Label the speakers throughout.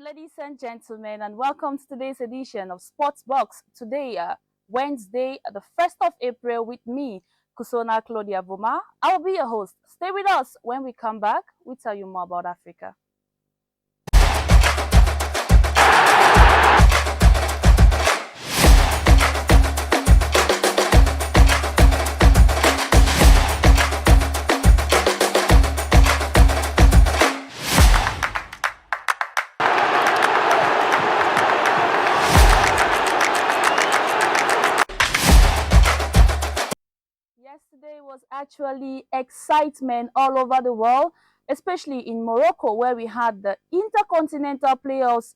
Speaker 1: ladies and gentlemen, and welcome to today's edition of Sports Box. Today, Wednesday, the 1st of April, with me, Kusona Claudia Boma. I will be your host. Stay with us. When we come back, we'll tell you more about Africa. Yesterday was actually excitement all over the world, especially in Morocco, where we had the intercontinental playoffs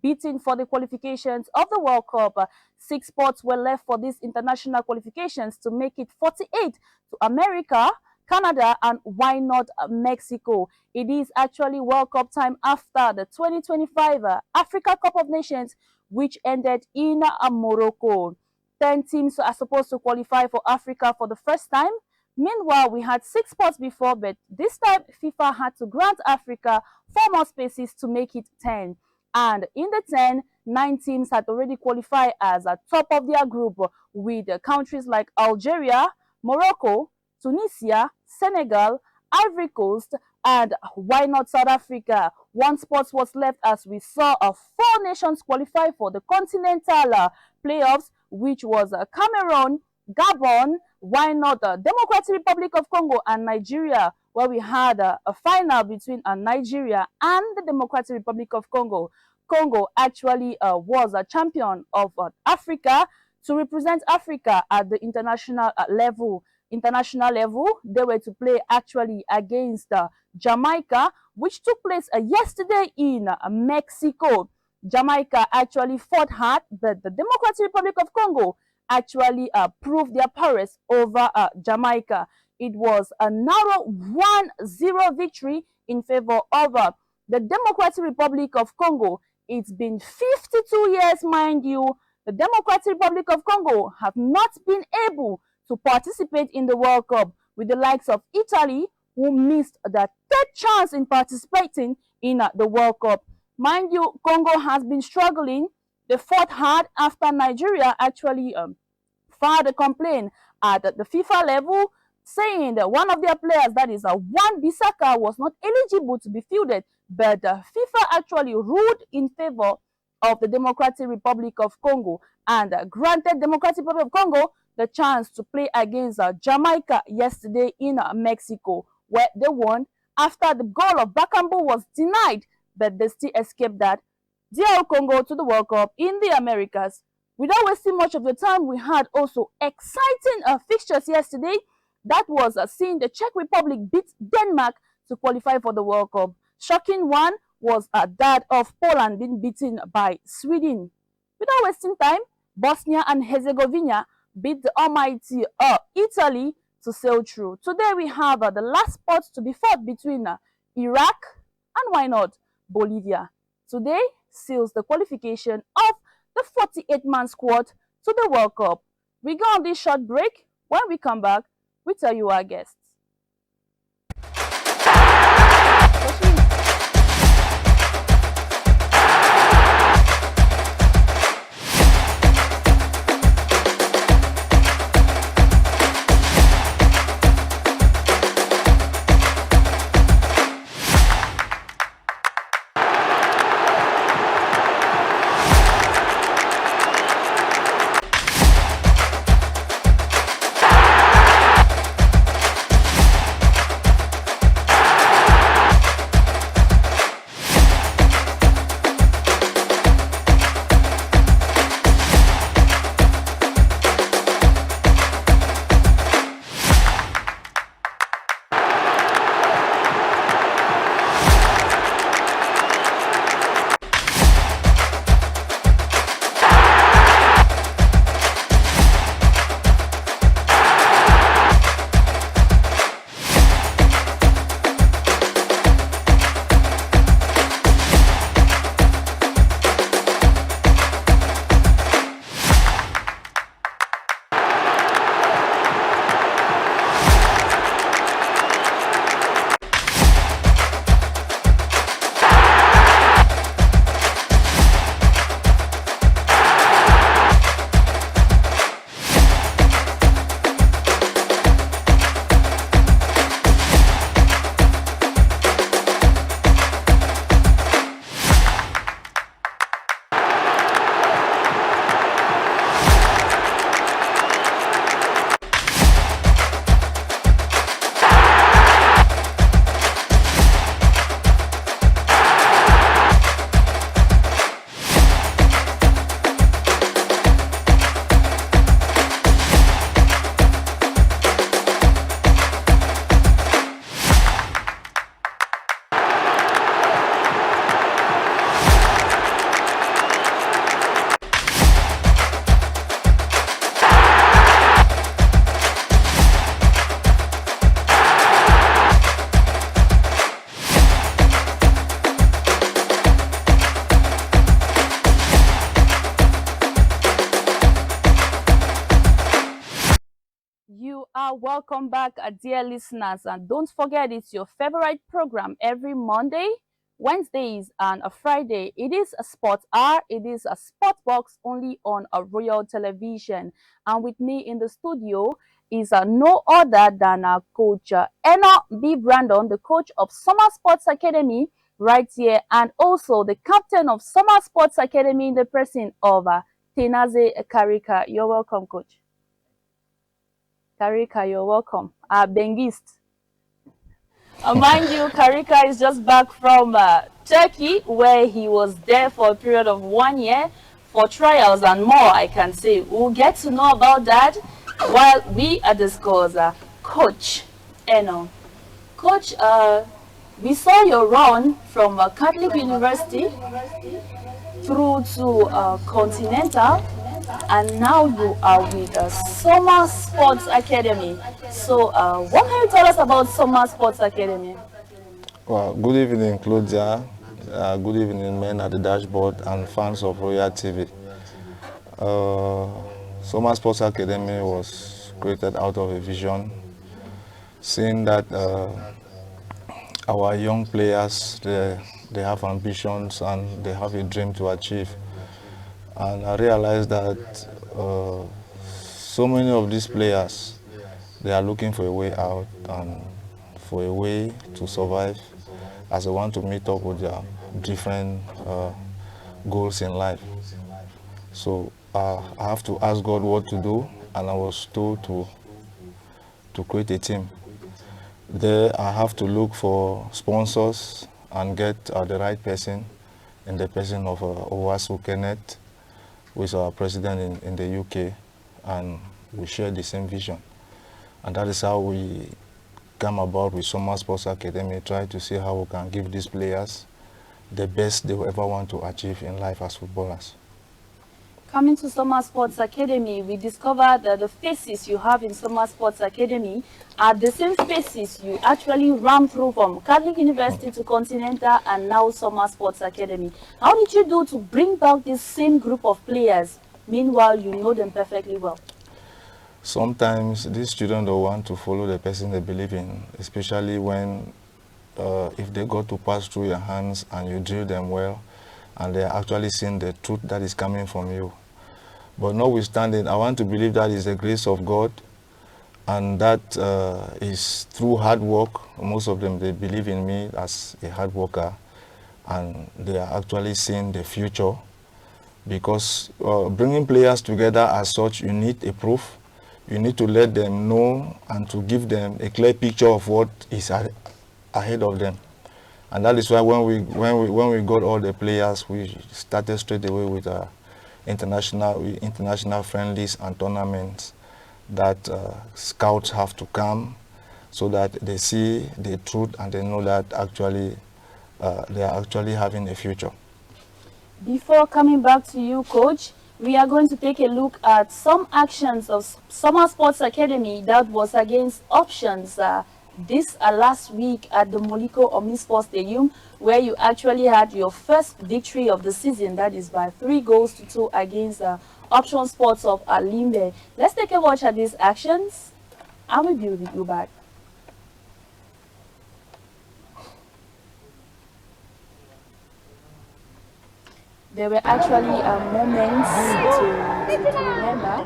Speaker 1: beating for the qualifications of the World Cup. 6 spots were left for these international qualifications to make it 48 to America, Canada, and why not Mexico. It is actually World Cup time after the 2025 Africa Cup of Nations, which ended in Morocco. 10 teams are supposed to qualify for Africa for the first time. Meanwhile, we had 6 spots before, but this time FIFA had to grant Africa 4 more spaces to make it 10. And in the 10, 9 teams had already qualified as a top of their group, with countries like Algeria, Morocco, Tunisia, Senegal, Ivory Coast, and why not South Africa. 1 spot was left as we saw 4 nations qualify for the continental playoffs, which was Cameroon, Gabon, why not Democratic Republic of Congo, and Nigeria, where we had a final between Nigeria and the Democratic Republic of Congo. Congo actually was a champion of Africa to represent Africa at the international level. They were to play actually against Jamaica, which took place yesterday in Mexico. Jamaica actually fought hard, but the Democratic Republic of Congo actually proved their prowess over Jamaica. It was a narrow 1-0 victory in favor of the Democratic Republic of Congo. It's been 52 years, mind you. The Democratic Republic of Congo have not been able to participate in the World Cup, with the likes of Italy, who missed the 3rd chance in participating in the World Cup. Mind you, Congo has been struggling. They fought hard after Nigeria actually filed a complaint at the FIFA level, saying that one of their players, that is Wan-Bissaka, was not eligible to be fielded. But FIFA actually ruled in favor of the Democratic Republic of Congo and granted Democratic Republic of Congo the chance to play against Jamaica yesterday in Mexico, where they won after the goal of Bakambu was denied, but they still escaped that. DR Congo to the World Cup in the Americas. Without wasting much of the time, we had also exciting fixtures yesterday. That was seeing the Czech Republic beat Denmark to qualify for the World Cup. Shocking one was that of Poland being beaten by Sweden. Without wasting time, Bosnia and Herzegovina beat the almighty Italy to sail through. Today we have the last spot to be fought between Iraq and why not Bolivia. Today seals the qualification of the 48-man squad to the World Cup. We go on this short break. When we come back, we tell you our guests. Welcome back, dear listeners. And don't forget, it's your favorite program every Monday, Wednesdays, and a Friday. It is a Sports Hour. It is a Sport Box only on a Royal Television. And with me in the studio is no other than Coach Eno B. Brandon, the coach of Summer Sports Academy right here, and also the captain of Summer Sports Academy in the person of Tenaze Karika. You're welcome, coach. Karika, you're welcome. Bengist. Mind you, Karika is just back from Turkey, where he was there for a period of 1 year for trials and more, I can say. We'll get to know about that while we discuss Coach Eno. Coach, we saw your run from Catholic University through to Continental, and now you are with Summer Sports Academy. So what can you tell us about Summer Sports Academy?
Speaker 2: Well, good evening, Claudia. Good evening, men at the dashboard and fans of Royal TV. Summer Sports Academy was created out of a vision, seeing that our young players, they have ambitions and they have a dream to achieve. And I realized that so many of these players, they are looking for a way out and for a way to survive as they want to meet up with their different goals in life. So I have to ask God what to do, and I was told to create a team. There I have to look for sponsors and get the right person, in the person of Owasu Kenneth, who is our president in the UK, and we share the same vision. And that is how we come about with Summer Sports Academy, try to see how we can give these players the best they will ever want to achieve in life as footballers.
Speaker 1: Coming to Summer Sports Academy, we discovered that the faces you have in Summer Sports Academy are the same faces you actually ran through from Catholic University to Continental and now Summer Sports Academy. How did you do to bring back this same group of players? Meanwhile, you know them perfectly well.
Speaker 2: Sometimes these children don't want to follow the person they believe in, especially when if they got to pass through your hands and you drill them well, and they're actually seeing the truth that is coming from you. But notwithstanding, I want to believe that is the grace of God, and that is through hard work. Most of them, they believe in me as a hard worker, and they are actually seeing the future. Because bringing players together as such, you need a proof. You need to let them know and to give them a clear picture of what is ahead of them. And that is why when we got all the players, we started straight away with international friendlies and tournaments that scouts have to come, so that they see the truth and they know that actually they are actually having a future.
Speaker 1: Before coming back to you, Coach, we are going to take a look at some actions of Summer Sports Academy that was against options this last week at the Moliko Omnisport Stadium, where you actually had your first victory of the season, that is by 3-2 against Option Sports of Limbe. Let's take a watch at these actions, and we'll be with you back. There were actually moments to remember.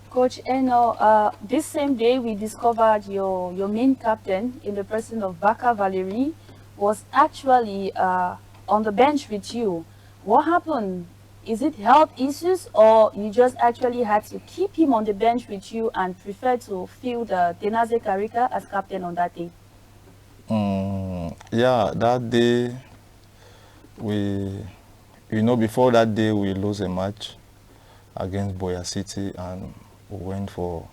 Speaker 1: Coach Eno, this same day we discovered your main captain in the person of Baka Valerie was actually on the bench with you. What happened? Is it health issues or you just actually had to keep him on the bench with you and prefer to field Tenaze Karika as captain on that day?
Speaker 2: Yeah, that day before that day we lost a match against Boya City and we went for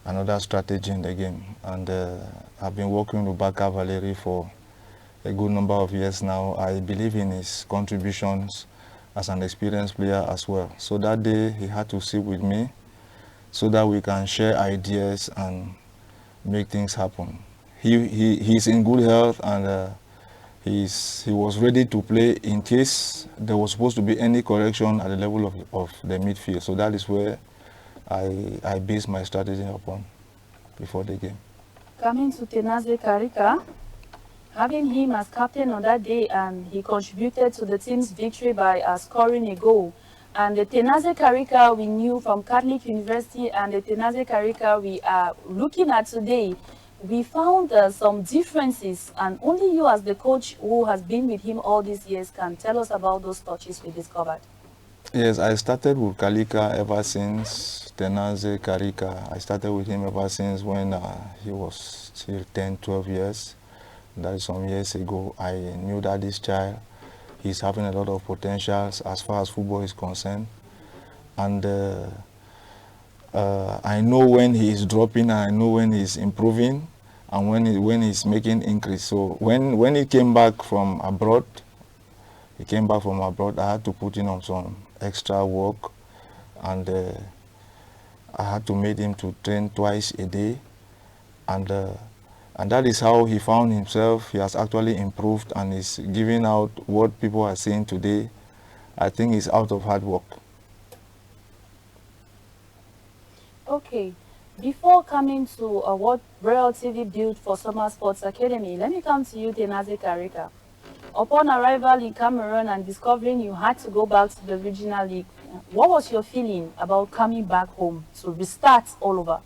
Speaker 2: another strategy in the game. And I've been working with Baka Valerie for a good number of years now. I believe in his contributions as an experienced player as well. So that day he had to sit with me so that we can share ideas and make things happen. He's in good health and he was ready to play in case there was supposed to be any correction at the level of the midfield. So that is where I based my strategy upon before the game.
Speaker 1: Coming to Tenaze Karika, having him as captain on that day, and he contributed to the team's victory by scoring a goal. And the Tenaze Karika we knew from Catholic University and the Tenaze Karika we are looking at today, we found some differences, and only you as the coach who has been with him all these years can tell us about those touches we discovered.
Speaker 2: Yes, I started with Kalika ever since Tenaze Karika. I started with him ever since when he was still 10, 12 years. That is some years ago. I knew that this child, he's having a lot of potentials as far as football is concerned. And I know when he is dropping, and I know when he's improving, and when he's making increase. So when he came back from abroad, I had to put in on some extra work, and I had to make him to train twice a day, and that is how he found himself. He has actually improved and is giving out what people are saying today. I think it's out of hard work.
Speaker 1: Okay, before coming to what Royal TV built for Summer Sports Academy, let me come to you, Tenaze Karika. Upon arrival in Cameroon and discovering you had to go back to the regional league, what was your feeling about coming back home to restart all over?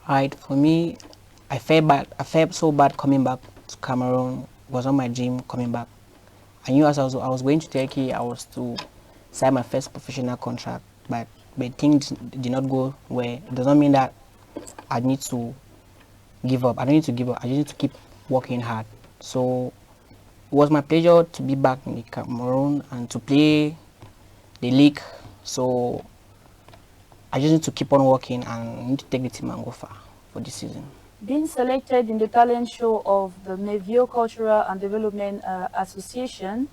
Speaker 3: Right, for me, I felt bad. I felt so bad coming back to Cameroon. It was on my dream coming back. I knew as I was going to Turkey, I was to sign my first professional contract, but things did not go well. It does not mean that I need to give up. I don't need to give up. I just need to keep working hard. So it was my pleasure to be back in Cameroon and to play the league. So I just need to keep on working and need to take the team and go far for this season.
Speaker 1: Being selected in the talent show of the Nevio Cultural and Development Association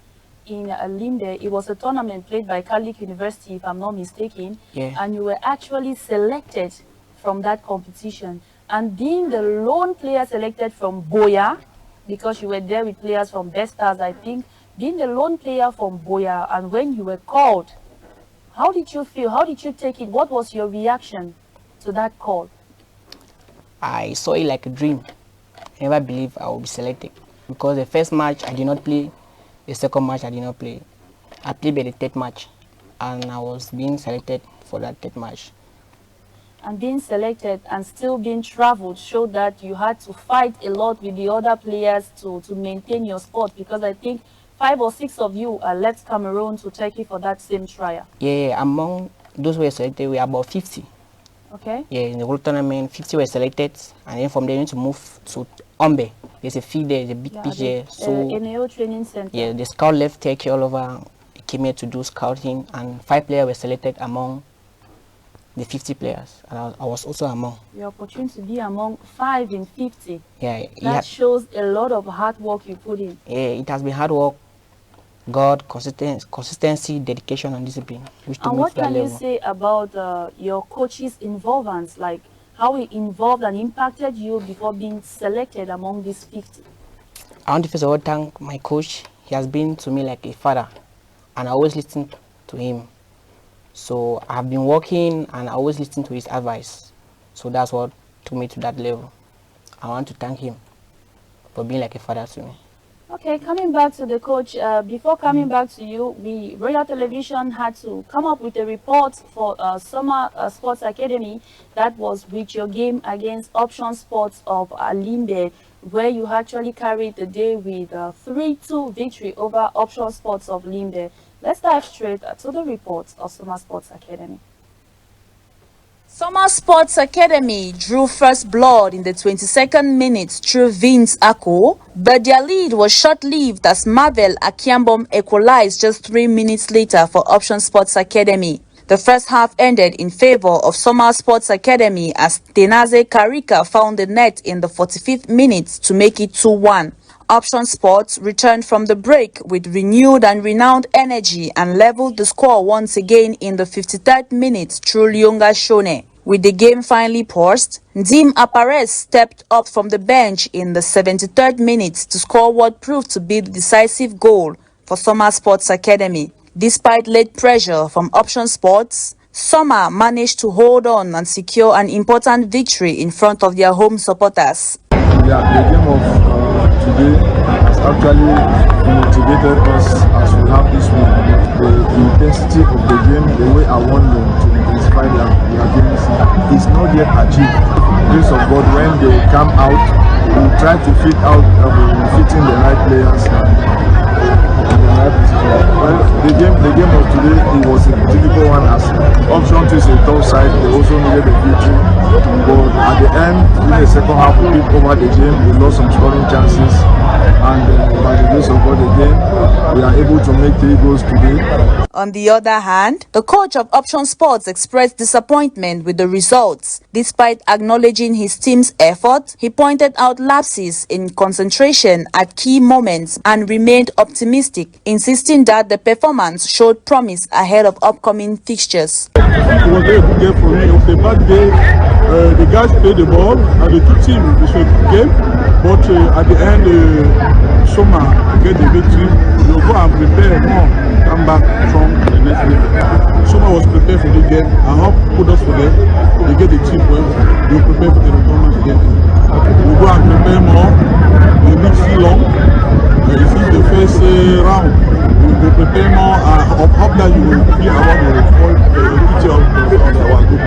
Speaker 1: in Linde, it was a tournament played by Catholic University, if I'm not mistaken,
Speaker 3: Yeah.
Speaker 1: and you were actually selected from that competition. And being the lone player selected from Boya, because you were there with players from Best Stars, I think, being the lone player from Boya, and when you were called, how did you feel? How did you take it? What was your reaction to that call?
Speaker 3: I saw it like a dream. I never believed I would be selected because the first match I did not play, the second match I did not play. I played by the third match and I was being selected for that third match.
Speaker 1: And being selected and still being traveled showed that you had to fight a lot with the other players to maintain your spot, because I think 5 or 6 of you left Cameroon to Turkey for that same trial.
Speaker 3: Yeah, among those who were selected, we were about 50.
Speaker 1: Okay.
Speaker 3: Yeah, in the whole tournament, 50 were selected, and then from there, we need to move to Ombe. There's a field there, there's a big pitch there. So,
Speaker 1: NAO training center.
Speaker 3: yeah, the scout left Turkey all over, came here to do scouting, and 5 players were selected among the 50 players, and I was also among.
Speaker 1: Your opportunity to be among 5 in 50.
Speaker 3: Yeah,
Speaker 1: that shows a lot of hard work you put in.
Speaker 3: Yeah, it has been hard work, God, consistency, dedication, and discipline. Which
Speaker 1: and what can you say about your coach's involvement, like how he involved and impacted you before being selected among these 50?
Speaker 3: I want to first of all thank my coach. he has been to me like a father, and I always listen to him. So I've been working and I always listen to his advice. So that's what took me to that level. I want to thank him for being like a father to me.
Speaker 1: Okay, coming back to the coach, before coming back to you, the Royal Television had to come up with a report for Summer Sports Academy that was with your game against Option Sports of Limbe, where you actually carried the day with 3-2 victory over Option Sports of Limbe. Let's dive straight to the report of Summer Sports Academy. Summer Sports Academy drew first blood in the 22nd minute through Vince Ako, but their lead was short-lived as Marvel Akiambom equalized just 3 minutes later for Option Sports Academy. The first half ended in favor of Summer Sports Academy as Tenaze Karika found the net in the 45th minute to make it 2-1. Option Sports returned from the break with renewed and renowned energy and leveled the score once again in the 53rd minute through Lyonga Shone. With the game finally paused, Ndim Aparez stepped up from the bench in the 73rd minute to score what proved to be the decisive goal for Summer Sports Academy. Despite late pressure from Option Sports, Summer managed to hold on and secure an important victory in front of their home supporters.
Speaker 4: Yeah, the game of today has actually motivated us as we have this week. The intensity of the game, the way I want them to intensify their games is not yet achieved. Grace of God, when they come out, we try to fit in the right players and the right position. Well, the game of today, it was a difficult one as Option is a tough side. They also needed a victory. But at the end, in the second half, we took over the game. We lost some scoring chances, and by the grace of God again, we are able to make 3 goals today.
Speaker 1: On the other hand, the coach of Option Sports expressed disappointment with the results. Despite acknowledging his team's effort, he pointed out lapses in concentration at key moments and remained optimistic, insisting that the performance showed promise ahead of upcoming fixtures.
Speaker 4: It was a very good game for me. It was a bad day. The guys played the ball and the 2 teams, it was a good game. But at the end, Soma get the victory. They'll go and prepare more, come back from the next game. Soma was prepared for the game. I hope kudos for them. They get the team well. They'll prepare for the performance again. We'll go and prepare more. We need Ceylon. This is the first round. We will prepare more. I hope that you will be award the picture of our group.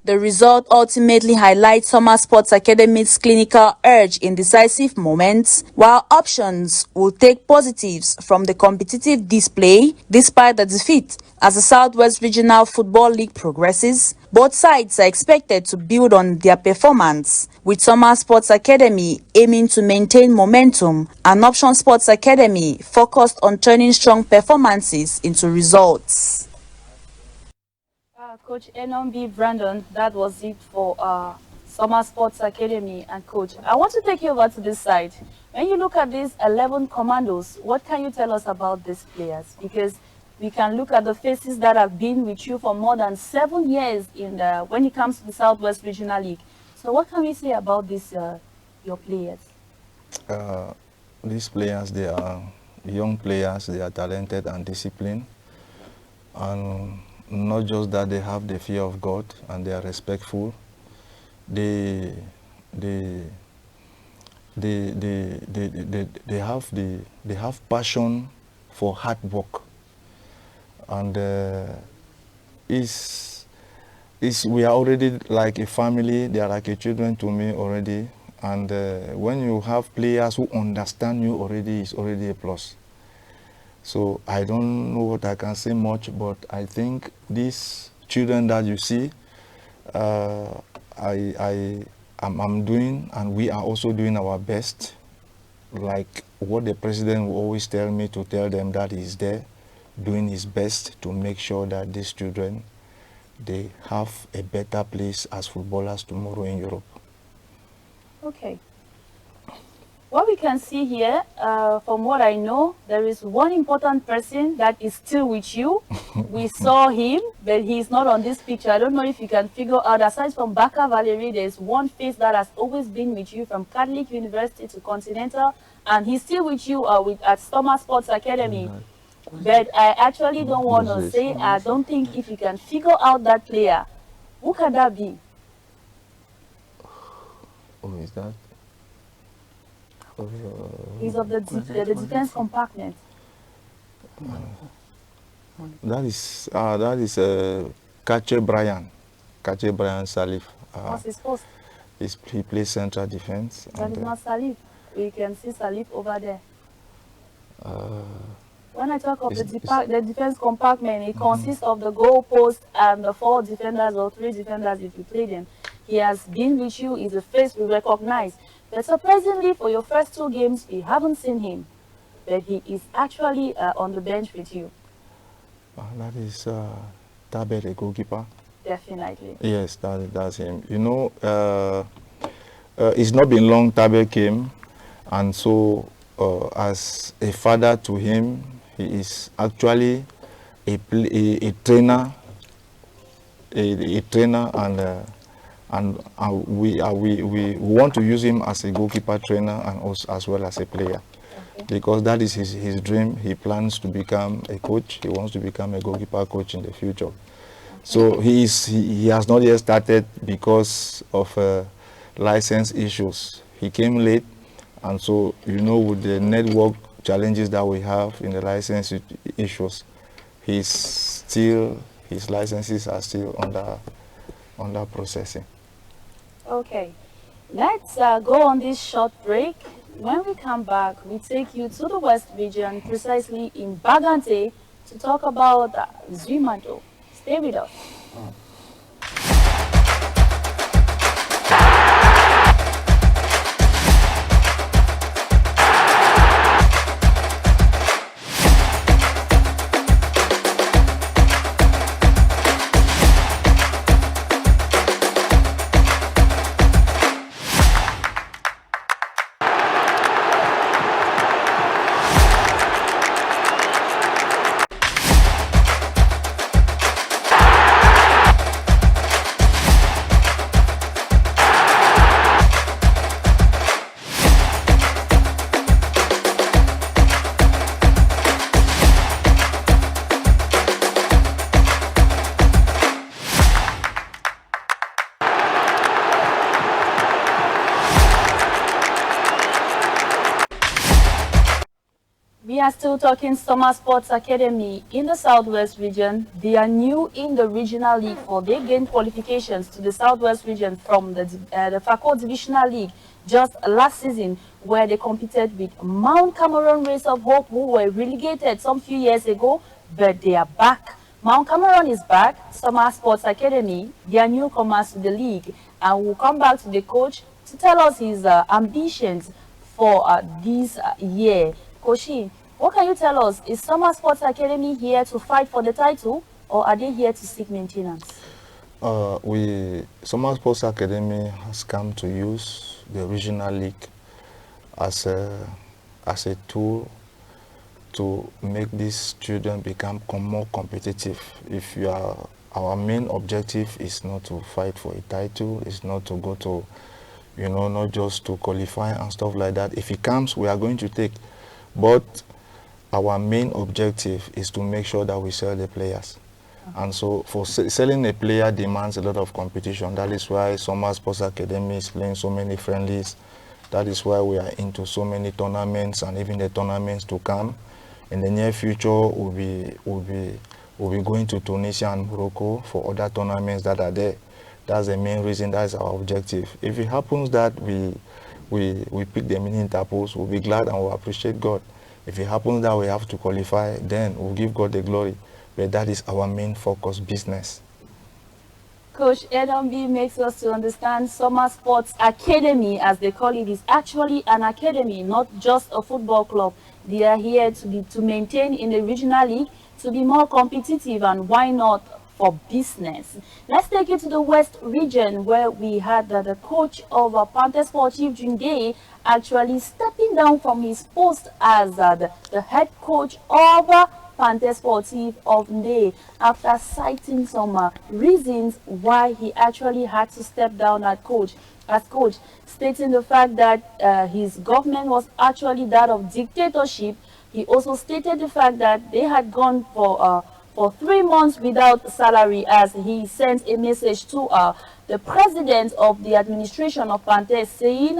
Speaker 1: The result ultimately highlights Summer Sports Academy's clinical urge in decisive moments, while Options will take positives from the competitive display despite the defeat. As the Southwest Regional Football League progresses, both sides are expected to build on their performance, with Summer Sports Academy aiming to maintain momentum and Option Sports Academy focused on turning strong performances into results. Coach Enombi Brandon, that was it for Summer Sports Academy. And Coach, I want to take you over to this side. When you look at these 11 commandos, what can you tell us about these players? Because we can look at the faces that have been with you for more than 7 years in when it comes to the Southwest Regional League. So what can we say about this, your players?
Speaker 2: These players, they are young players, they are talented and disciplined. And not just that, they have the fear of God and they are respectful. They have passion for hard work, and we are already like a family. They are like a children to me already, and when you have players who understand you already, it's already a plus. So I don't know what I can say much, but I think these children that you see, I'm doing, and we are also doing our best. Like what the president will always tell me to tell them, that he's there doing his best to make sure that these children, they have a better place as footballers tomorrow in Europe.
Speaker 1: Okay. What we can see here, from what I know, there is one important person that is still with you. We saw him, but he's not on this picture. I don't know if you can figure out, aside from Baka Valerie, there's one face that has always been with you from Catholic University to Continental, and he's still with you at Stomach Sports Academy. But I actually don't want to say, I don't think if you can figure out that player, who can that be?
Speaker 2: Oh, is that?
Speaker 1: He's of the defense compartment.
Speaker 2: That is Kache Brian Salif.
Speaker 1: What's his post?
Speaker 2: He plays central defense.
Speaker 1: That is not Salif. We can see Salif over there. When I talk of the defense compartment, it consists of the goal post and the 4 defenders or 3 defenders if you play them. He has been with you, is a face we recognize. But surprisingly, for your first 2 games, we haven't seen him. But he is actually on the bench with you.
Speaker 2: That is Tabe, the goalkeeper.
Speaker 1: Definitely.
Speaker 2: Yes, that's him. You know, it's not been long Tabe came, and so as a father to him, he is actually a trainer, a trainer, and we want to use him as a goalkeeper trainer and also as well as a player, because that is his dream. He plans to become a coach. He wants to become a goalkeeper coach in the future. So he has not yet started because of license issues. He came late, and so you know, with the network challenges that we have in the license issues, his licenses are still under processing.
Speaker 1: Okay, let's go on this short break. When we come back, we take you to the West region, precisely in Bagante, to talk about Zuimanto. Stay with us. We are still talking Summer Sports Academy in the Southwest region. They are new in the regional league, for they gained qualifications to the Southwest region from the FACO Divisional League just last season, where they competed with Mount Cameroon Race of Hope, who were relegated some few years ago, but they are back. Mount Cameroon is back. Summer Sports Academy, they are newcomers to the league, and we'll come back to the coach to tell us his ambitions for this year. Koshi, what can you tell us? Is Summer Sports Academy here to fight for the title, or are they here to seek maintenance?
Speaker 2: Summer Sports Academy has come to use the regional league as a tool to make these children become more competitive. Our main objective is not to fight for a title, it's not to go to, not just to qualify and stuff like that. If it comes, we are going to take. But our main objective is to make sure that we sell the players. And so for selling a player demands a lot of competition. That is why Summer Sports Academy is playing so many friendlies. That is why we are into so many tournaments, and even the tournaments to come. In the near future, we'll be going to Tunisia and Morocco for other tournaments that are there. That's the main reason, that is our objective. If it happens that we pick the mini interpos, we'll be glad and we'll appreciate God. If it happens that we have to qualify, then we'll give God the glory. But that is our main focus, business.
Speaker 1: Coach Edombi makes us to understand Summer Sports Academy, as they call it, is actually an academy, not just a football club. They are here to maintain in the regional league, to be more competitive, and why not for business. Let's take it to the West region where we had the coach of Panther Sportif Junde actually stepping down from his post as the head coach of Panther Sportif of Nde after citing some reasons why he actually had to step down as coach, stating the fact that his government was actually that of dictatorship. He also stated the fact that they had gone for 3 months without salary, as he sent a message to the president of the administration of Panther saying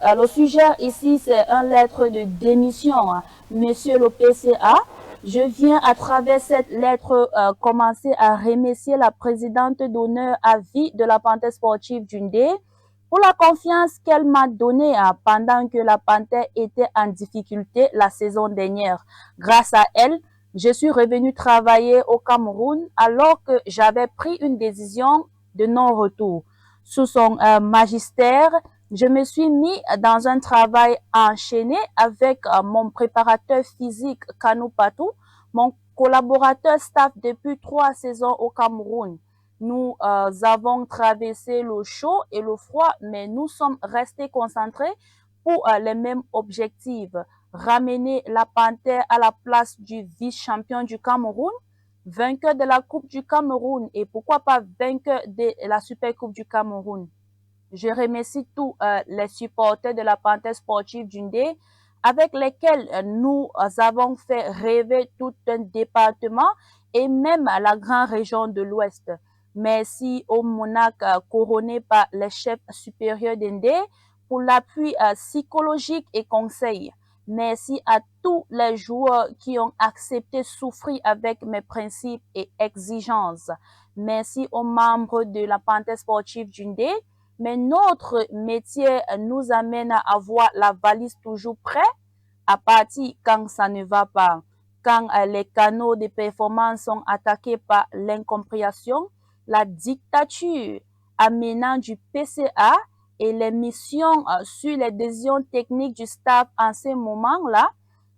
Speaker 1: le sujet ici c'est une lettre de démission, monsieur le PCA. Je viens à travers cette lettre commencer à remercier la présidente d'honneur à vie de la Panther sportive Dundee pour la confiance qu'elle m'a donnée pendant que la Panther était en difficulté la saison dernière. Grâce à elle, je suis revenu travailler au Cameroun alors que j'avais pris une décision de non-retour. Sous son magistère, je me suis mis dans un travail enchaîné avec mon préparateur physique Kanou Patou, mon collaborateur staff depuis 3 saisons au Cameroun. Nous avons traversé le chaud et le froid, mais nous sommes restés concentrés pour les mêmes objectifs. Ramener la Panthère à la place du vice-champion du Cameroun, vainqueur de la Coupe du Cameroun et pourquoi pas vainqueur de la Super Coupe du Cameroun. Je remercie tous les supporters de la Panthère sportive Dundee avec lesquels nous avons fait rêver tout un département et même la grande région de l'Ouest. Merci aux monarques couronnés par les chefs supérieurs d'Indé pour l'appui psychologique et conseil. Merci à tous les joueurs qui ont accepté souffrir avec mes principes et exigences. Merci aux membres de la Panthère sportive Dundee. Mais notre métier nous amène à avoir la valise toujours prête à partir quand ça ne va pas. Quand les canaux de performance sont attaqués par l'incompréhension, la dictature amenant du PCA et les missions sur les décisions techniques du staff en ces moments-là,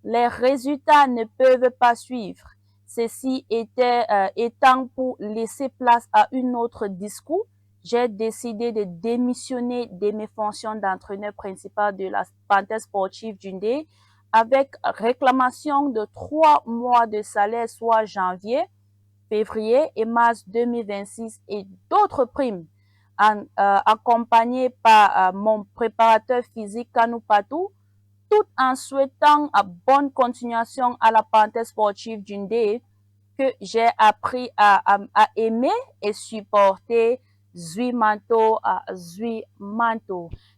Speaker 1: les résultats ne peuvent pas suivre. Ceci étant pour laisser place à un autre discours, j'ai décidé de démissionner de mes fonctions d'entraîneur principal de la Panthère sportive Dundee avec réclamation de 3 mois de salaire, soit janvier, février et mars 2026 et d'autres primes, accompagné par mon préparateur physique Kanou Patou, tout en souhaitant bonne continuation à la Panthère sportive Dundee que j'ai appris à aimer et supporter Zui Manto.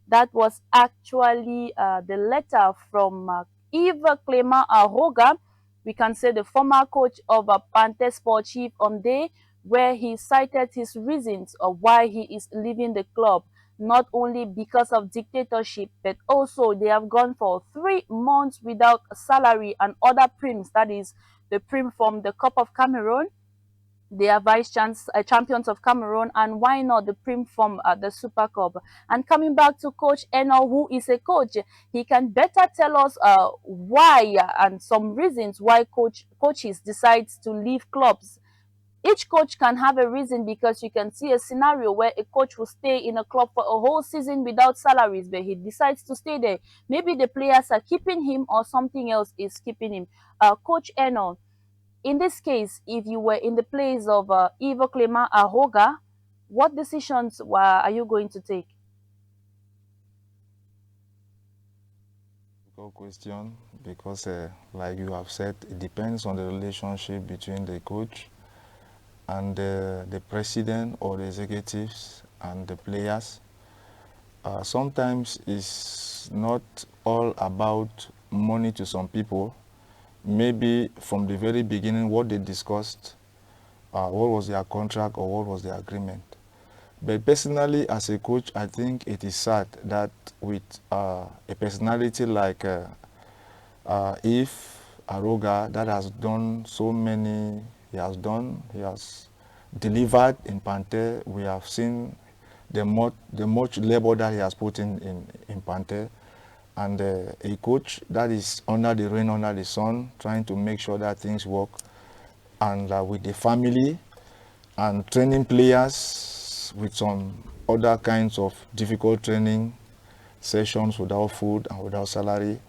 Speaker 1: That was actually the letter from Yves Clément Aroga. We can say the former coach of Panther Sportive Omde, where he cited his reasons of why he is leaving the club. Not only because of dictatorship, but also they have gone for 3 months without salary and other prims, that is the prim from the Cup of Cameroon. They are champions of Cameroon, and why not the prim from the Super Cup? And coming back to Coach Eno, who is a coach, he can better tell us why and some reasons why coaches decide to leave clubs. Each coach can have a reason, because you can see a scenario where a coach will stay in a club for a whole season without salaries, but he decides to stay there. Maybe the players are keeping him or something else is keeping him. Coach Eno, in this case, if you were in the place of Ivo Clément Aroga, what decisions are you going to take?
Speaker 2: Good question, because like you have said, it depends on the relationship between the coach and the president or the executives and the players. Sometimes it's not all about money to some people. Maybe from the very beginning what they discussed, what was their contract or what was their agreement. But personally, as a coach, I think it is sad that with a personality like If Aroga, that has done so many, he has delivered in Panther. We have seen the much labor that he has put in Panther. And a coach that is under the rain, under the sun, trying to make sure that things work. And with the family, and training players with some other kinds of difficult training sessions without food and without salary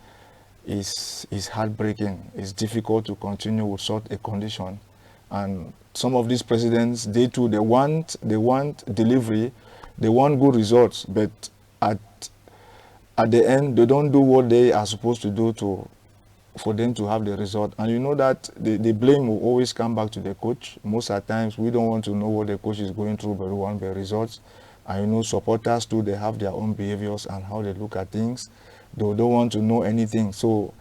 Speaker 2: is heartbreaking. It's difficult to continue with such a condition. And some of these presidents, they too, they want delivery, they want good results, but at the end, they don't do what they are supposed to do for them to have the result. And you know that the blame will always come back to the coach. Most of the times, we don't want to know what the coach is going through, but we want the results. And you know, supporters too, they have their own behaviors and how they look at things. They don't want to know anything. So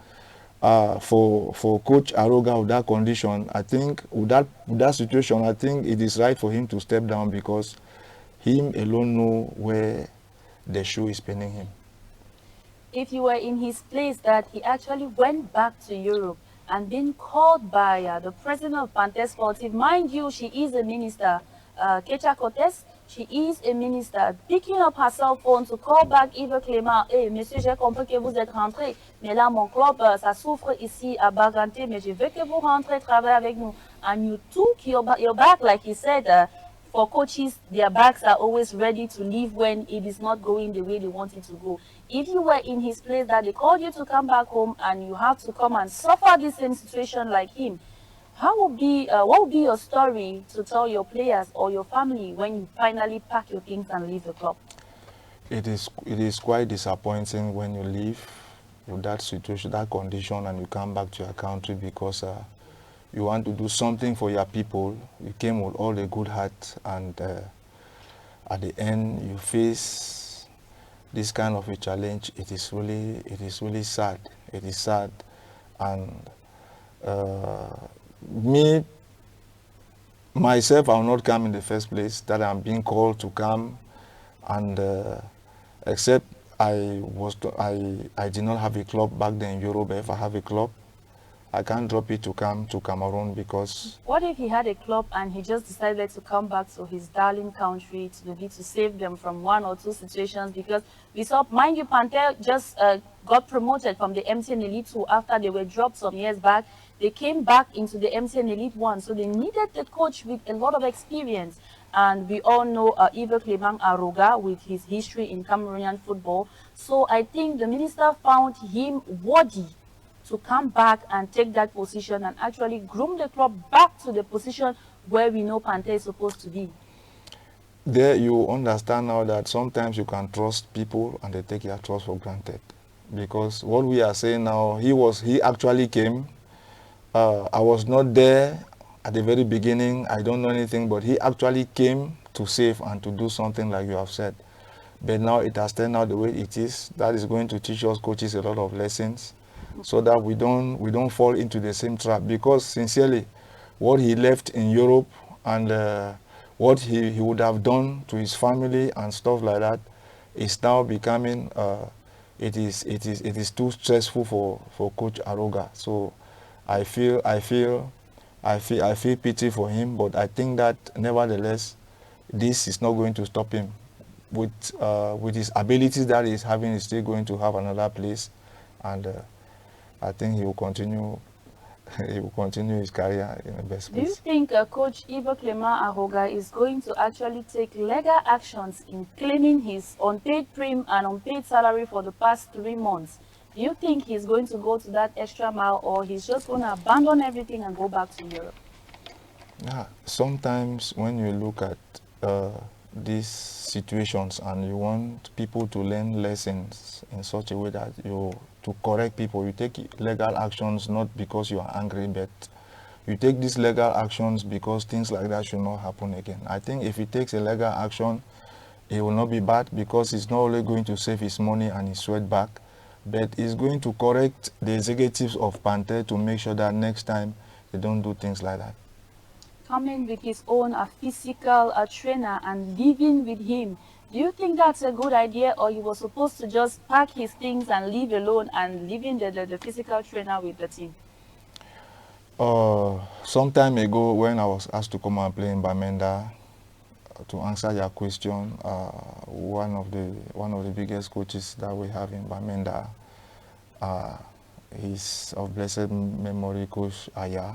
Speaker 2: for Coach Aroga with that condition, I think with that situation, I think it is right for him to step down because him alone know where the shoe is pinning him.
Speaker 1: If you were in his place, that he actually went back to Europe and been called by the president of Panther Sportive, mind you, she is a minister, Kecha Cortez, she is a minister, picking up her cell phone to call back Yves Clément. Eh, monsieur, j'ai compris que vous êtes rentré, mais là, mon club, ça souffre ici à Baganté, mais je veux que vous rentrez travailler avec nous. And you took your back, like he said, for coaches, their backs are always ready to leave when it is not going the way they want it to go. If you were in his place, that they called you to come back home and you have to come and suffer the same situation like him, what would be your story to tell your players or your family when you finally pack your things and leave the club?
Speaker 2: It is quite disappointing when you leave with that situation, that condition, and you come back to your country because you want to do something for your people. You came with all the good heart, and at the end you face this kind of a challenge. It is really sad. It is sad, and me myself, I will not come in the first place. That I'm being called to come, and except I did not have a club back then in Europe. If I have a club, I can't drop it to come to Cameroon because...
Speaker 1: What if he had a club and he just decided to come back to his darling country to maybe to save them from one or two situations? Because we saw, mind you, Panther just got promoted from the MTN Elite 2 after they were dropped some years back. They came back into the MTN Elite 1, so they needed a coach with a lot of experience. And we all know Yves Clément Aroga with his history in Cameroonian football. So I think the minister found him worthy to come back and take that position and actually groom the club back to the position where we know Panther is supposed to be.
Speaker 2: There you understand now that sometimes you can trust people and they take your trust for granted. Because what we are saying now, he actually came. I was not there at the very beginning. I don't know anything, but he actually came to save and to do something like you have said. But now it has turned out the way it is. That is going to teach us coaches a lot of lessons, so that we don't fall into the same trap. Because sincerely, what he left in Europe and what he would have done to his family and stuff like that is now becoming it is too stressful for Coach Aroga. So I feel pity for him, but I think that nevertheless this is not going to stop him. With his abilities that he's having, he's still going to have another place, and I think he will continue. He will continue his career in the best place.
Speaker 1: Do you think Coach Yves Clément Aroga is going to actually take legal actions in claiming his unpaid prim and unpaid salary for the past 3 months? Do you think he's going to go to that extra mile, or he's just going to abandon everything and go back to Europe?
Speaker 2: Yeah, sometimes when you look at these situations and you want people to learn lessons in such a way that to correct people, you take legal actions not because you are angry, but you take these legal actions because things like that should not happen again. I think if he takes a legal action, it will not be bad, because it's not only going to save his money and his sweat back, but it's going to correct the executives of Panther to make sure that next time they don't do things like that.
Speaker 1: Coming with his own physical trainer and living with him, do you think that's a good idea, or he was supposed to just pack his things and leave alone and leaving the physical trainer with the team?
Speaker 2: Some time ago, when I was asked to come and play in Bamenda, to answer your question, one of the biggest coaches that we have in Bamenda, he's of blessed memory, Coach Aya.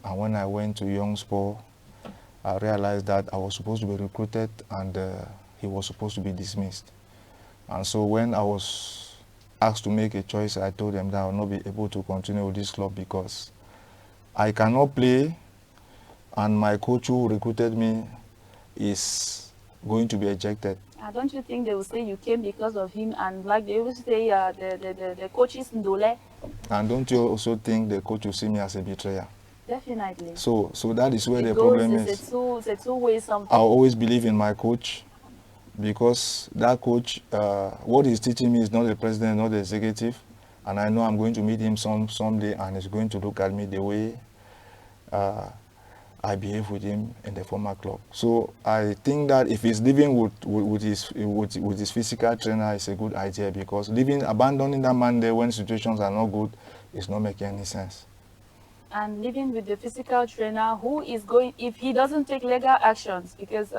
Speaker 2: And when I went to Young Sport, I realized that I was supposed to be recruited and he was supposed to be dismissed. And so when I was asked to make a choice, I told them that I will not be able to continue with this club because I cannot play and my coach who recruited me is going to be ejected.
Speaker 1: Don't you think they will say you came because of him? And like they always say, the coach is Ndole.
Speaker 2: And don't you also think the coach will see me as a betrayer?
Speaker 1: Definitely.
Speaker 2: So that is where
Speaker 1: It
Speaker 2: the
Speaker 1: goes,
Speaker 2: problem
Speaker 1: it's
Speaker 2: is.
Speaker 1: a two-way something.
Speaker 2: I always believe in my coach because that coach, what he's teaching me is not the president, not the executive. And I know I'm going to meet him someday and he's going to look at me the way I behave with him in the former club. So I think that if he's living with his physical trainer, it's a good idea because abandoning that man there when situations are not good is not making any sense.
Speaker 1: And living with the physical trainer who is going, if he doesn't take legal actions, because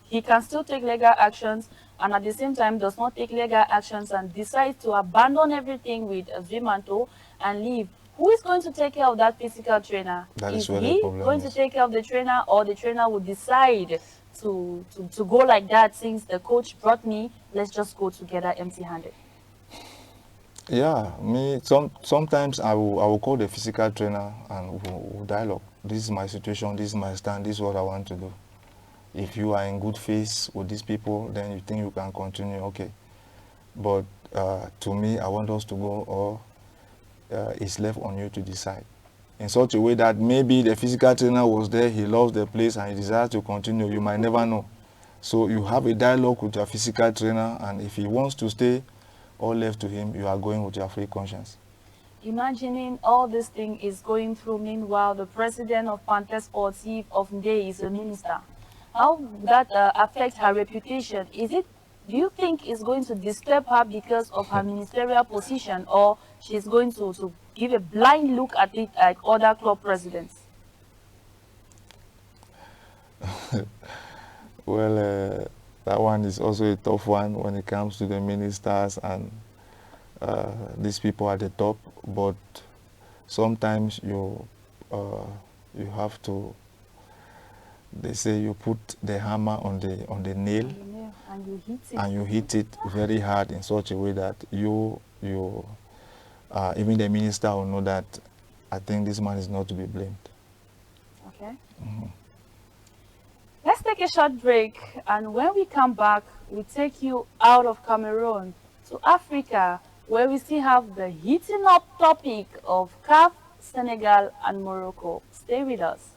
Speaker 1: he can still take legal actions and at the same time does not take legal actions and decides to abandon everything with Zvimanto and leave, who is going to take care of that physical trainer?
Speaker 2: That
Speaker 1: Is
Speaker 2: is where the
Speaker 1: he
Speaker 2: problem
Speaker 1: going to
Speaker 2: is.
Speaker 1: take care of the trainer, or the trainer would decide to go like that, since the coach brought me, let's just go together empty-handed?
Speaker 2: Yeah, sometimes I will call the physical trainer and we'll dialogue. This is my situation, this is my stand, this is what I want to do. If you are in good faith with these people, then you think you can continue, okay. But to me, I want us to go, or it's left on you to decide. In such a way that maybe the physical trainer was there, he loves the place and he desires to continue, you might never know. So you have a dialogue with your physical trainer, and if he wants to stay, all left to him, you are going with your free conscience.
Speaker 1: Imagining all this thing is going through, meanwhile the president of Panther Sportive of Nde is a minister. How would that affect her reputation? Do you think it's going to disturb her because of her ministerial position, or she's going to give a blind look at it like other club presidents?
Speaker 2: Well, that one is also a tough one when it comes to the ministers and these people at the top. But sometimes you have to. They say you put the hammer on the nail,
Speaker 1: And you hit it.
Speaker 2: and you hit it very hard in such a way that even the minister will know that I think this man is not to be blamed.
Speaker 1: Okay. Let's take a short break, and when we come back, we take you out of Cameroon to Africa, where we still have the heating up topic of CAF, Senegal, and Morocco. Stay with us.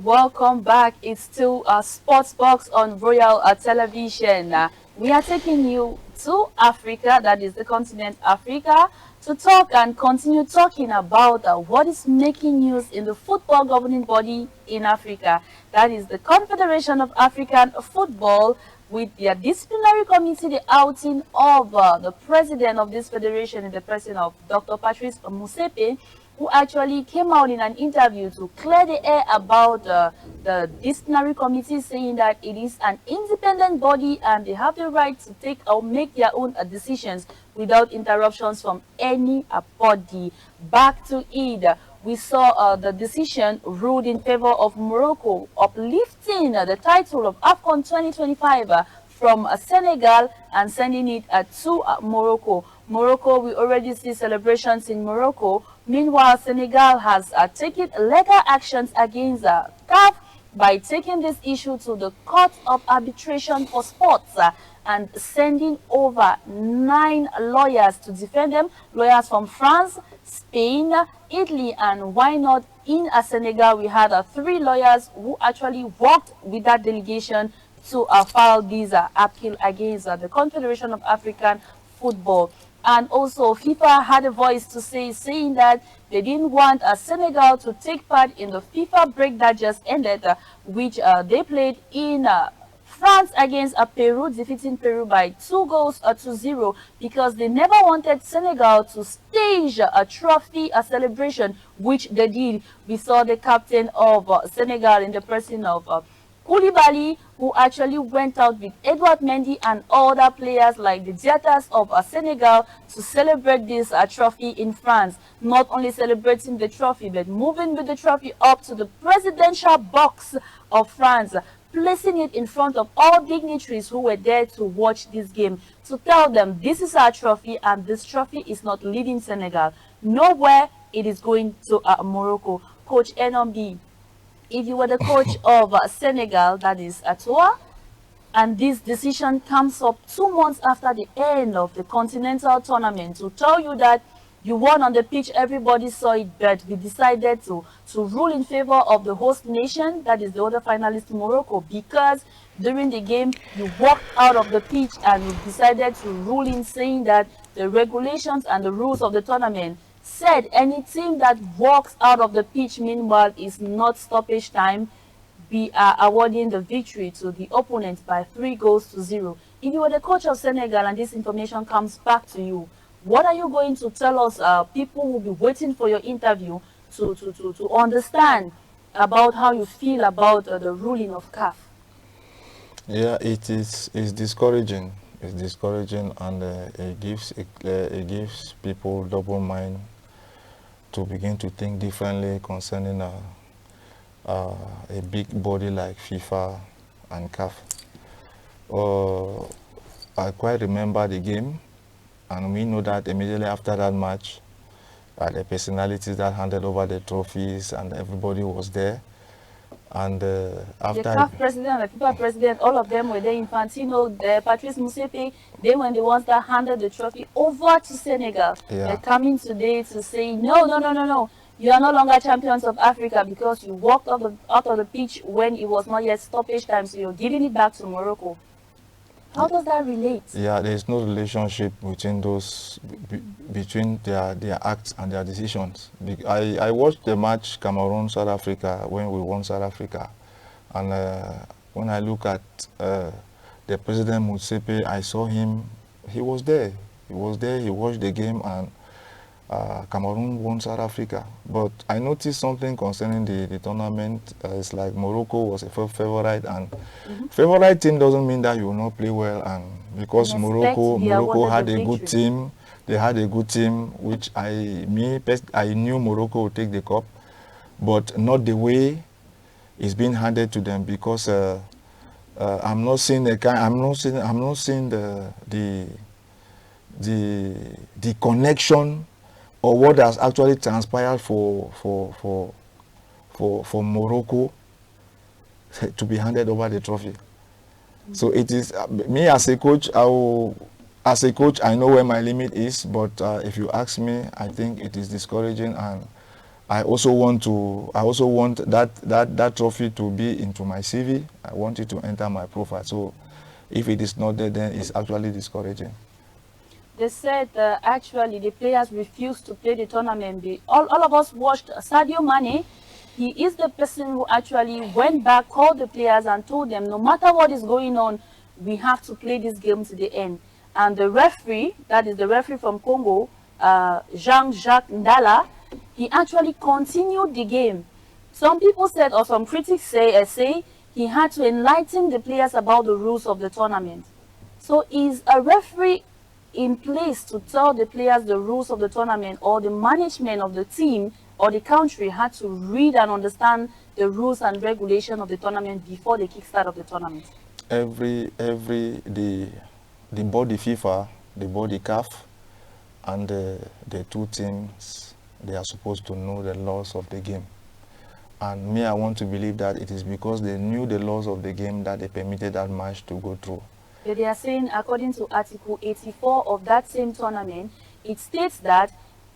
Speaker 1: Welcome back. It's still Sports Box on Royal Television. We are taking you to Africa, that is the continent Africa, to talk and continue talking about what is making news in the football governing body in Africa. That is the Confederation of African Football, with their disciplinary committee, the outing of the president of this federation in the person of Dr. Patrice Musepe, who actually came out in an interview to clear the air about the disciplinary committee, saying that it is an independent body and they have the right to take or make their own decisions without interruptions from any body. Back to it. We saw the decision ruled in favor of Morocco, uplifting the title of AFCON 2025 from Senegal and sending it to Morocco. Morocco, we already see celebrations in Morocco. Meanwhile, Senegal has taken legal actions against CAF by taking this issue to the Court of Arbitration for Sports and sending over 9 lawyers to defend them. Lawyers from France, Spain, Italy, and why not in Senegal. We had 3 lawyers who actually worked with that delegation to file this appeal against the Confederation of African Football. And also FIFA had a voice to say, saying that they didn't want Senegal to take part in the FIFA break that just ended, which they played in France against Peru, defeating Peru by 2 goals to 0, because they never wanted Senegal to stage a trophy, a celebration, which they did. We saw the captain of Senegal in the person of Koulibaly, who actually went out with Edouard Mendy and other players like the Diatas of Senegal to celebrate this trophy in France. Not only celebrating the trophy, but moving with the trophy up to the presidential box of France, placing it in front of all dignitaries who were there to watch this game, to tell them this is our trophy and this trophy is not leaving Senegal. Nowhere it is going to Morocco. Coach Enombi, if you were the coach of Senegal, that is Atoua, and this decision comes up 2 months after the end of the continental tournament, to tell you that you won on the pitch, everybody saw it, but we decided to rule in favor of the host nation, that is the other finalist, Morocco, because during the game you walked out of the pitch and you decided to rule in, saying that the regulations and the rules of the tournament said any team that walks out of the pitch meanwhile is not stoppage time. We are awarding the victory to the opponent by 3 goals to 0. If you were the coach of Senegal and this information comes back to you, what are you going to tell us? People will be waiting for your interview to understand about how you feel about the ruling of CAF.
Speaker 2: Yeah, it's discouraging. It's discouraging, and it gives people double mind to begin to think differently concerning a big body like FIFA and CAF. I quite remember the game, and we know that immediately after that match, the personalities that handed over the trophies and everybody was there. And after
Speaker 1: the CAF president, the FIFA president, all of them were there. Infantino, Patrice Motsepe, they were the ones that handed the trophy over to Senegal.
Speaker 2: Yeah.
Speaker 1: They're coming today to say, no. You are no longer champions of Africa because you walked out of the pitch when it was not yet stoppage time, so you're giving it back to Morocco. How does that relate?
Speaker 2: Yeah, there is no relationship between those, between their acts and their decisions. I watched the match Cameroon-South Africa when we won South Africa, and when I look at the president Motsepe, I saw him. He was there. He was there. He watched the game, and Cameroon won South Africa. But I noticed something concerning the tournament. It's like Morocco was a favorite, and favorite team doesn't mean that you will not play well. And because Morocco had a good team, they had a good team, which I knew Morocco would take the cup, but not the way it's being handed to them. Because I'm not seeing the connection or what has actually transpired for Morocco to be handed over the trophy. So it is me as a coach. I know where my limit is, but if you ask me, I think it is discouraging, and I also want that trophy to be into my CV. I want it to enter my profile. So if it is not there, then it's actually discouraging.
Speaker 1: They said actually the players refused to play the tournament. All of us watched Sadio Mane. He is the person who actually went back, called the players and told them, no matter what is going on, we have to play this game to the end. And the referee, that is the referee from Congo, Jean-Jacques Ndala, he actually continued the game. Some people said, or some critics say he had to enlighten the players about the rules of the tournament. So is a referee in place to tell the players the rules of the tournament, or the management of the team or the country had to read and understand the rules and regulation of the tournament before the kickstart of the tournament?
Speaker 2: The body FIFA, the body CAF, and the two teams they are supposed to know the laws of the game. And me, I want to believe that it is because they knew the laws of the game that they permitted that match to go through.
Speaker 1: But they are saying, according to Article 84 of that same tournament, it states that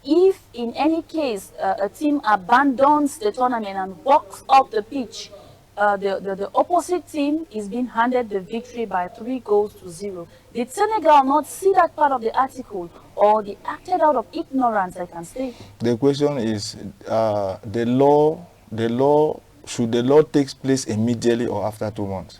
Speaker 1: if in any case a team abandons the tournament and walks off the pitch, the opposite team is being handed the victory by 3 goals to 0. Did Senegal not see that part of the article, or they acted out of ignorance, I can say?
Speaker 2: The question is, should the law take place immediately or after 2 months?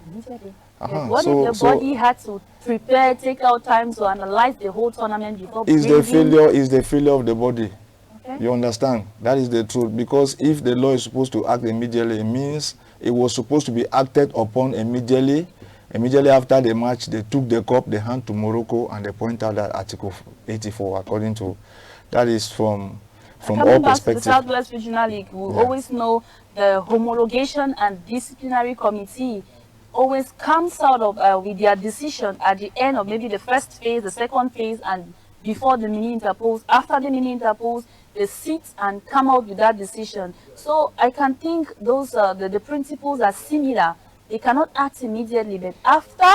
Speaker 1: Immediately.
Speaker 2: Uh-huh.
Speaker 1: What if the body had to prepare, take out time to analyze the whole tournament before
Speaker 2: is
Speaker 1: bringing...
Speaker 2: the failure of the body.
Speaker 1: Okay.
Speaker 2: You understand? That is the truth. Because if the law is supposed to act immediately, it means it was supposed to be acted upon immediately. Immediately after the match, they took the cup, they hand to Morocco, and they point out that Article 84, according to, that is from all
Speaker 1: Coming back to the
Speaker 2: perspectives.
Speaker 1: Southwest Regional League, we always know the homologation and disciplinary committee always comes out of with their decision at the end of maybe the first phase, the second phase, and before the mini interpose. After the mini interpose, they sit and come out with that decision. So I can think those the principles are similar. They cannot act immediately, but after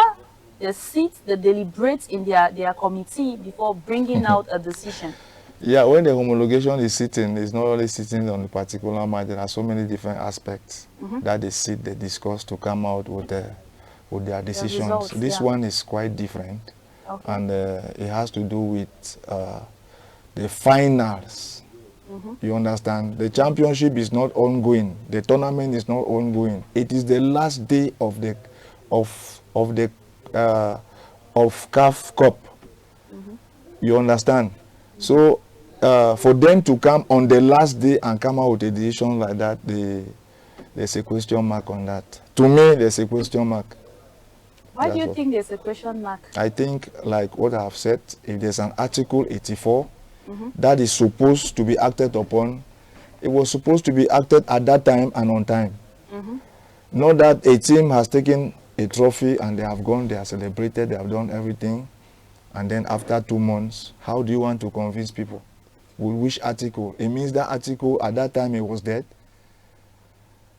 Speaker 1: they sit, they deliberate in their committee before bringing out a decision.
Speaker 2: Yeah, when the homologation is sitting, it's not only sitting on the particular match. There are so many different aspects that they sit, they discuss to come out with their decisions.
Speaker 1: results,
Speaker 2: This one is quite different, and it has to do with the finals. You understand? The championship is not ongoing. The tournament is not ongoing. It is the last day of the CAF Cup. You understand? So for them to come on the last day and come out with a decision like that, there's a question mark on that. To me, there's a question mark.
Speaker 1: Why do you think there's a question mark?
Speaker 2: I think, like what I have said, if there's an Article 84 that is supposed to be acted upon, it was supposed to be acted at that time and on time. Not that a team has taken a trophy and they have gone, they have celebrated, they have done everything, and then after 2 months, how do you want to convince people? With which article? It means that article at that time it was dead.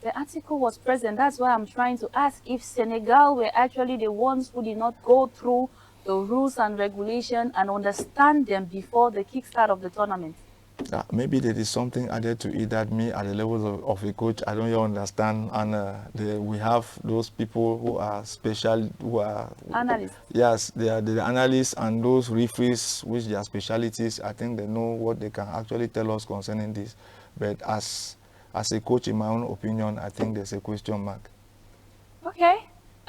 Speaker 1: The article was present. That's why I'm trying to ask if Senegal were actually the ones who did not go through the rules and regulations and understand them before the kickstart of the tournament.
Speaker 2: Maybe there is something added to it that me at the level of a coach, I don't even understand. And we have those people who are special, who are
Speaker 1: Analysts.
Speaker 2: Yes, they are the analysts and those referees, which their specialities. I think they know what they can actually tell us concerning this. But as a coach, in my own opinion, I think there's a question mark.
Speaker 1: Okay.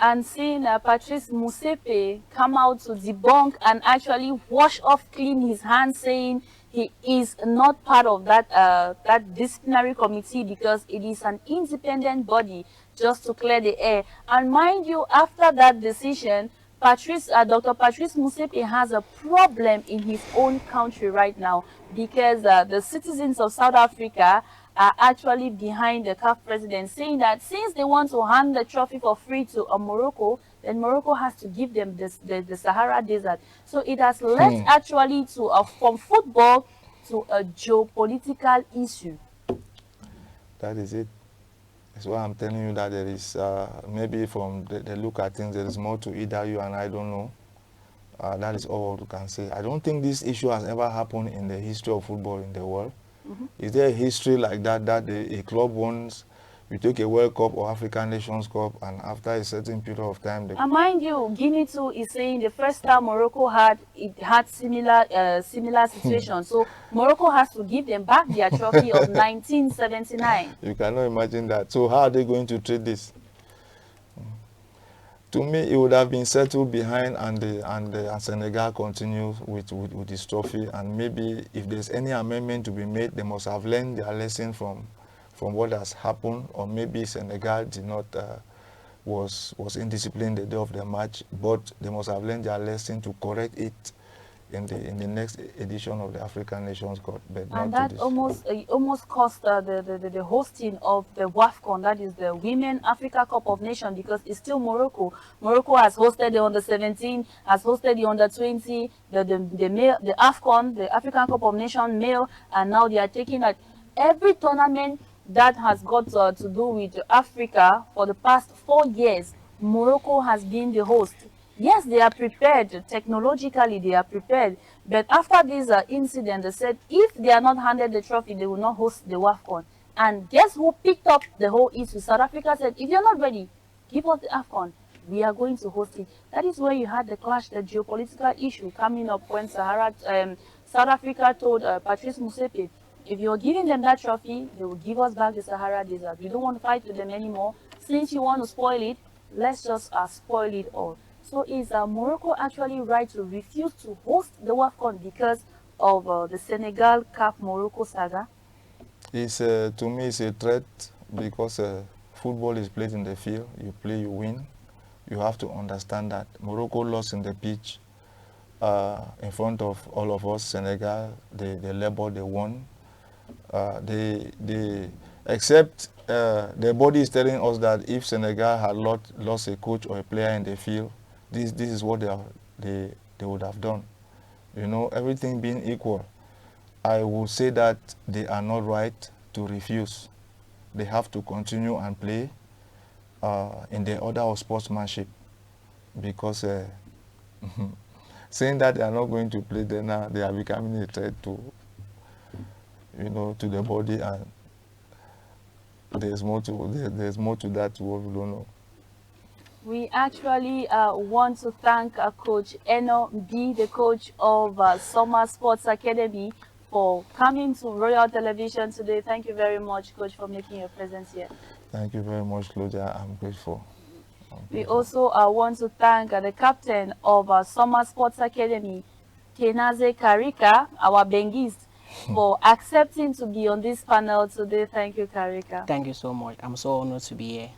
Speaker 1: And seeing Patrice Motsepe come out to debunk and actually wash off clean his hands, saying he is not part of that disciplinary committee because it is an independent body, just to clear the air. And mind you, after that decision, Dr. Patrice Motsepe has a problem in his own country right now because the citizens of South Africa are actually behind the CAF president, saying that since they want to hand the trophy for free to Morocco, then Morocco has to give them the Sahara Desert. So it has led actually to from football to a geopolitical issue.
Speaker 2: That is it. That's why I'm telling you that there is, maybe from the look at things, there is more to it that you and I don't know. That is all we can say. I don't think this issue has ever happened in the history of football in the world. Is there a history like that, a club wants, we take a World Cup or African Nations Cup, and after a certain period of time...
Speaker 1: And mind you, Guinea too is saying the first time Morocco had similar situation. So Morocco has to give them back their trophy of 1979.
Speaker 2: You cannot imagine that. So how are they going to treat this? To me, it would have been settled behind, and Senegal continues with this trophy. And maybe if there's any amendment to be made, they must have learned their lesson from what has happened. Or maybe Senegal did not was indisciplined the day of the match, but they must have learned their lesson to correct it in the next edition of the African Nations Cup, but
Speaker 1: And
Speaker 2: not to
Speaker 1: that
Speaker 2: this.
Speaker 1: almost cost the hosting of the WAFCON, that is the Women Africa Cup of Nations, because it's still Morocco. Morocco has hosted the under 17, has hosted the under 20, the male, the AFCON, the African Cup of Nations male, and now they are taking that every tournament that has got to do with Africa for the past 4 years. Morocco has been the host. Yes, they are prepared technologically, they are prepared, but after this incident, they said if they are not handed the trophy, they will not host the WAFCON. And guess who picked up the whole issue? South Africa said, if you're not ready, give us the AFCON. We are going to host it. That is where you had the clash, the geopolitical issue coming up when South Africa told Patrice Motsepe, if you're giving them that trophy, they will give us back the Sahara Desert. We don't want to fight with them anymore. Since you want to spoil it, let's just spoil it all. So is Morocco actually right to refuse to host the WAFCON because of the Senegal CAF Morocco saga?
Speaker 2: It's, to me, it's a threat because football is played in the field. You play, you win. You have to understand that. Morocco lost in the pitch in front of all of us. Senegal, they labored, they won. Except their body is telling us that if Senegal had lost a coach or a player in the field, this is what they would have done. You know, everything being equal, I would say that they are not right to refuse. They have to continue and play in the order of sportsmanship, because saying that they are not going to play, then now they are becoming a threat to, you know, to the body, and there's more to that what we don't know.
Speaker 1: We actually want to thank Coach Eno B, the coach of Summer Sports Academy, for coming to Royal Television today. Thank you very much, Coach, for making your presence here.
Speaker 2: Thank you very much, Claudia. I'm grateful.
Speaker 1: We also want to thank the captain of Summer Sports Academy, Kenaze Karika, our Bengist, for accepting to be on this panel today. Thank you, Karika.
Speaker 3: Thank you so much. I'm so honored to be here.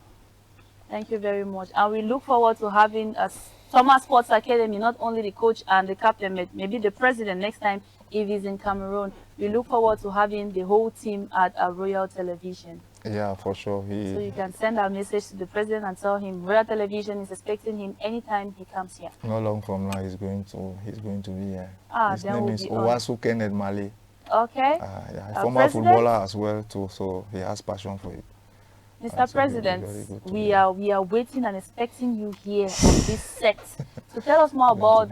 Speaker 1: Thank you very much. And we look forward to having a Summer Sports Academy, not only the coach and the captain, but maybe the president next time if he's in Cameroon. We look forward to having the whole team at Royal Television.
Speaker 2: Yeah, for sure.
Speaker 1: So you can send our message to the president and tell him Royal Television is expecting him anytime he comes here.
Speaker 2: Not long from now, he's going to be here. His
Speaker 1: then
Speaker 2: name
Speaker 1: we'll
Speaker 2: is
Speaker 1: be
Speaker 2: Owasu Kenneth Mali.
Speaker 1: Okay.
Speaker 2: Yeah, a former
Speaker 1: President?
Speaker 2: footballer as well too, so he has passion for it.
Speaker 1: Mr. President, we are waiting and expecting you here on this set to tell us more about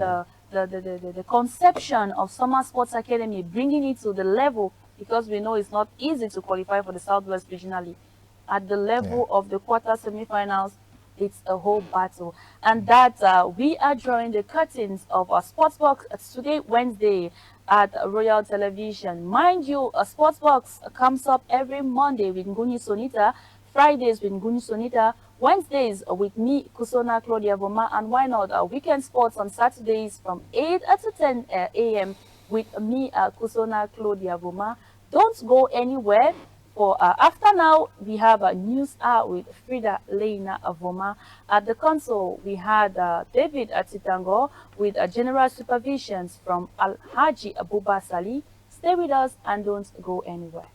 Speaker 1: the conception of Summer Sports Academy, bringing it to the level, because we know it's not easy to qualify for the Southwest regionally. At the level of the quarter semi-finals, it's a whole battle. And that we are drawing the curtains of our Sportsbox today, Wednesday, at Royal Television. Mind you, a Sportsbox comes up every Monday with Nguni Sonita, Fridays with Nguni Sonita, Wednesdays with me, Kusona Claudia Voma, and why not weekend sports on Saturdays from 8 to 10 a.m. with me, Kusona Claudia Voma. Don't go anywhere. For after now, we have a news hour with Frida Leina Avoma. At the console, we had David Atitango with general supervisions from Alhaji Abuba Sali. Stay with us and don't go anywhere.